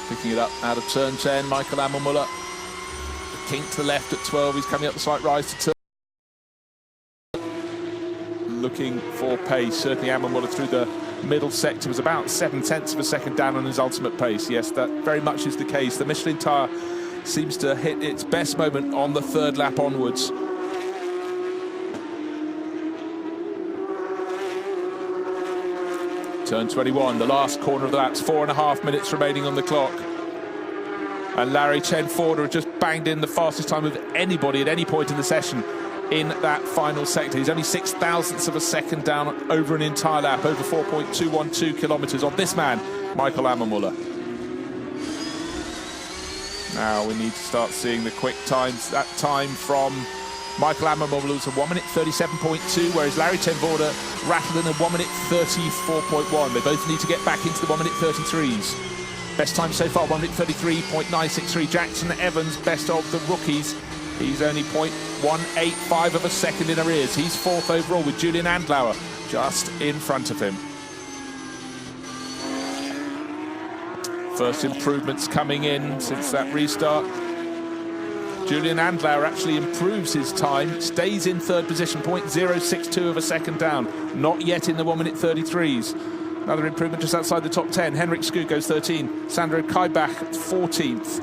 Picking it up out of turn 10, Michael Ammermuller. The kink to the left at 12, he's coming up the slight rise to turn. Looking for pace, certainly Ammermuller through the middle sector was about 0.7 of a second down on his ultimate pace. Yes, that very much is the case. The Michelin tyre seems to hit its best moment on the third lap onwards. Turn 21, the last corner of the laps, 4.5 minutes remaining on the clock. And Larry Tenforder just banged in the fastest time of anybody at any point in the session in that final sector. He's only 0.006 of a second down over an entire lap, over 4.212 kilometres on this man, Michael Ammermuller. Now we need to start seeing the quick times. That time from Michael Ammermuller was a 1 minute 37.2, whereas Larry Tenforder rattled in a 1 minute 34.1. They both need to get back into the 1 minute 33s. Best time so far, 1 minute 33.963. Jackson Evans, best of the rookies. He's only 0.185 of a second in arrears. He's fourth overall with Julian Andlauer just in front of him. First improvements coming in since that restart. Julian Andlauer actually improves his time, stays in third position, 0.062 of a second down. Not yet in the 1 minute 33s. Another improvement just outside the top 10. Henrik Skoog goes 13. Sandro Kaibach 14th.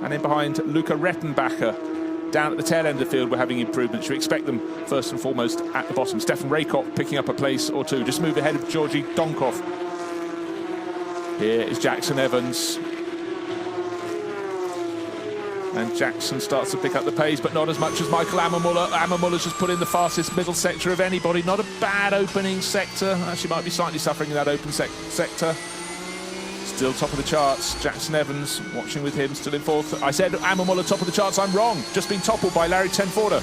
And in behind, Luca Rettenbacher. Down at the tail end of the field, we're having improvements. You expect them first and foremost at the bottom. Stefan Raykop picking up a place or two. Just moved ahead of Georgi Donkov. Here is Jackson Evans. And Jackson starts to pick up the pace, but not as much as Michael Ammermuller. Ammermuller's just put in the fastest middle sector of anybody. Not a bad opening sector. Actually might be slightly suffering in that open sector. Still top of the charts. Jackson Evans, watching with him, still in fourth. I said Ammermuller top of the charts. I'm wrong. Just been toppled by Larry Tenforder.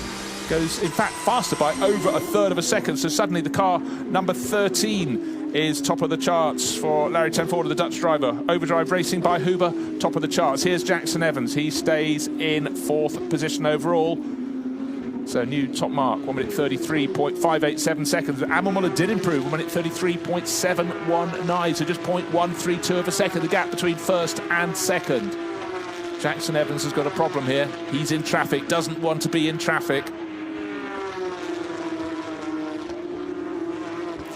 Goes, in fact, faster by over a third of a second. So suddenly the car number 13 is top of the charts for Larry Tenforder, the Dutch driver. Overdrive Racing by Huber, top of the charts. Here's Jackson Evans. He stays in fourth position overall. So new top mark, 1 minute 33.587 seconds. Ammermuller did improve, 1 minute 33.719, so just 0.132 of a second, the gap between first and second. Jackson Evans has got a problem here. He's in traffic, doesn't want to be in traffic.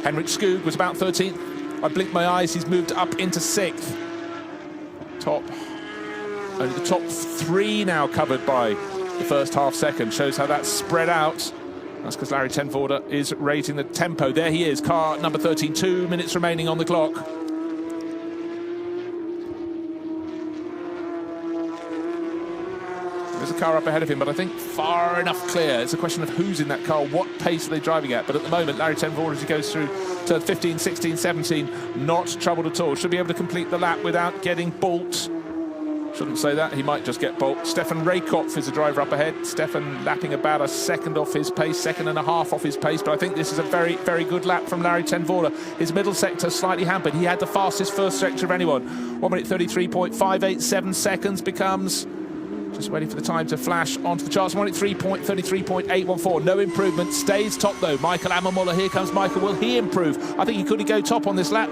Henrik Skoog was about 13th. I blinked my eyes, he's moved up into 6th. Only the top 3 now covered by the first half second. Shows how that's spread out. That's because Larry Tenforder is raising the tempo. There he is, car number 13, 2 minutes remaining on the clock. There's a car up ahead of him, but I think far enough clear. It's a question of who's in that car, what pace are they driving at. But at the moment, Larry Tenforder, as he goes through turn 15, 16, 17, not troubled at all. Should be able to complete the lap without getting balked. Shouldn't say that, he might just get balked. Stefan Raykopf is the driver up ahead. Stefan lapping about a second off his pace, 1.5 seconds off his pace, but I think this is a very, very good lap from Larry Tenforder. His middle sector slightly hampered. He had the fastest first sector of anyone. 1 minute 33.587 seconds becomes... Just waiting for the time to flash onto the charts. 1 minute 33.814. No improvement. Stays top though. Michael Ammermuller. Here comes Michael. Will he improve? I think he could go top on this lap.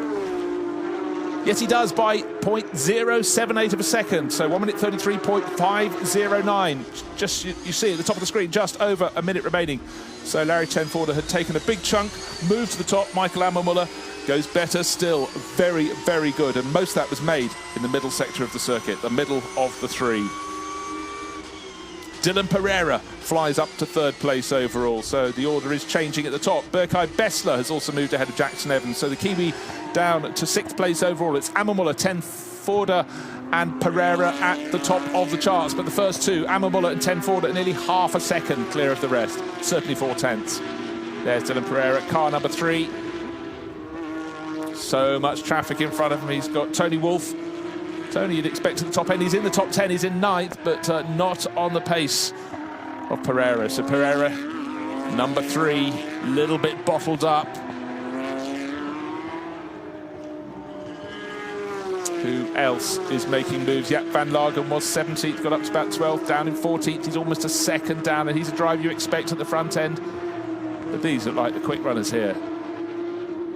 Yes, he does by 0.078 of a second. So 1 minute 33.509. Just you see at the top of the screen, just over a minute remaining. So Larry Tenforder had taken a big chunk, moved to the top. Michael Ammermuller goes better still. Very, very good. And most of that was made in the middle sector of the circuit, the middle of the 3. Dylan Pereira flies up to third place overall, so the order is changing at the top. Berkay Bessler has also moved ahead of Jackson Evans, so the Kiwi down to 6th place overall. It's Ammermuller, Tenforder and Pereira at the top of the charts, but the first two, Ammermuller and Tenforder, are nearly half a second clear of the rest, certainly 4 tenths. There's Dylan Pereira, car number 3. So much traffic in front of him. He's got Tony Wolff. Tony, you'd expect to the top end. He's in the top 10. He's in 9th, but not on the pace of Pereira. So Pereira, number 3, little bit bottled up. Who else is making moves? Jaap van Lagen was 17th, got up to about 12th, down in 14th. He's almost a second down, and he's a driver you expect at the front end. But these are like the quick runners here.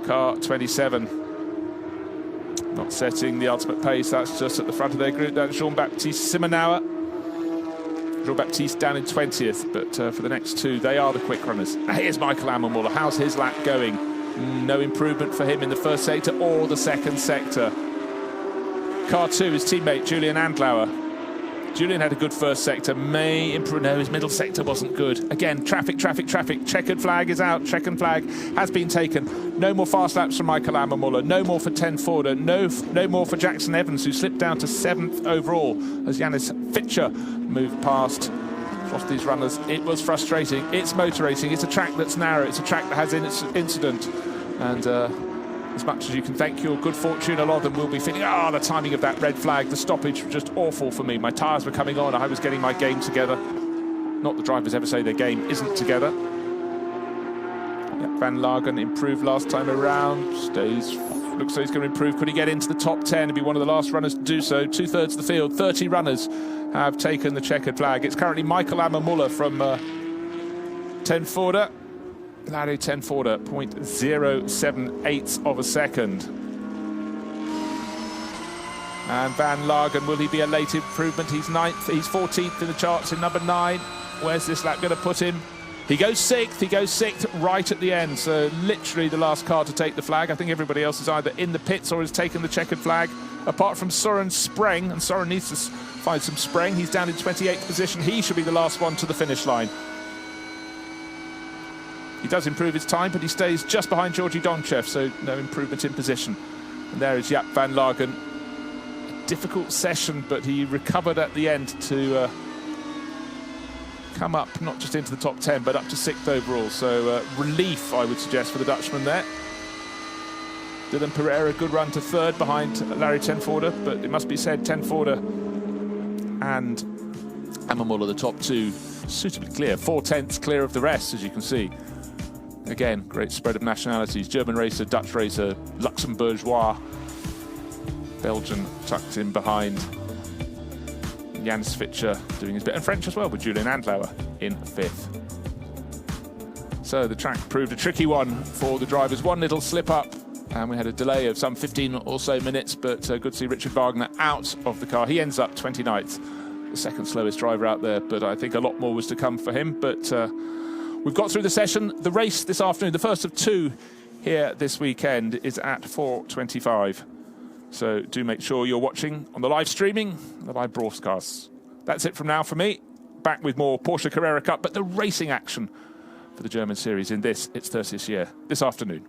Car 27. Not setting the ultimate pace, that's just at the front of their group. That's Jean-Baptiste Simonauer. Jean-Baptiste down in 20th, but for the next 2, they are the quick runners. Here's Michael Ammermuller. How's his lap going? No improvement for him in the first sector or the second sector. Car 2, his teammate Julian Andlauer. Julian had a good first sector, may improve. No, his middle sector wasn't good. Again, traffic. Checkered flag is out. Checkered flag has been taken. No more fast laps from Michael Ammermuller. No more for Ten Forder. No more for Jackson Evans, who slipped down to 7th overall as Janis Fitscher moved past these runners. It was frustrating. It's motor racing. It's a track that's narrow. It's a track that has incident. And as much as you can thank your good fortune, a lot of them will be feeling, the timing of that red flag, the stoppage was just awful for me. My tyres were coming on, I was getting my game together. Not the drivers ever say their game isn't together. Yeah, Van Lagen improved last time around, looks like he's going to improve. Could he get into the top 10 and be one of the last runners to do so? 2/3 of the field, 30 runners have taken the checkered flag. It's currently Michael Ammermuller from Ten Forder. Larry Ten Forder, 0.078 of a second. And Van Lagen, will he be a late improvement? He's 9th, he's 14th in the charts in number 9. Where's this lap going to put him? He goes 6th right at the end. So literally the last car to take the flag. I think everybody else is either in the pits or has taken the checkered flag. Apart from Søren Spreng, and Søren needs to find some Spreng. He's down in 28th position. He should be the last one to the finish line. He does improve his time, but he stays just behind Georgi Donchev, so no improvement in position. And there is Jaap van Lagen. A difficult session, but he recovered at the end to come up not just into the top 10, but up to 6th overall. So relief, I would suggest, for the Dutchman there. Dylan Pereira, good run to 3rd behind Larry Ten Forder, but it must be said, Ten Forder and Ammermuller, the top 2, suitably clear. 4/10 clear of the rest, as you can see. Again, great spread of nationalities. German racer, Dutch racer, Luxembourgeois, Belgian tucked in behind. Janis Fitscher doing his bit, and French as well with Julian Andlauer in 5th. So the track proved a tricky one for the drivers. One little slip up, and we had a delay of some 15 or so minutes, but good to see Richard Wagner out of the car. He ends up 29th, the second slowest driver out there, but I think a lot more was to come for him. But we've got through the session. The race this afternoon, the first of 2 here this weekend, is at 4:25. So do make sure you're watching on the live streaming, the live broadcasts. That's it from now for me. Back with more Porsche Carrera Cup, but the racing action for the German series in this, its 30th year, this afternoon.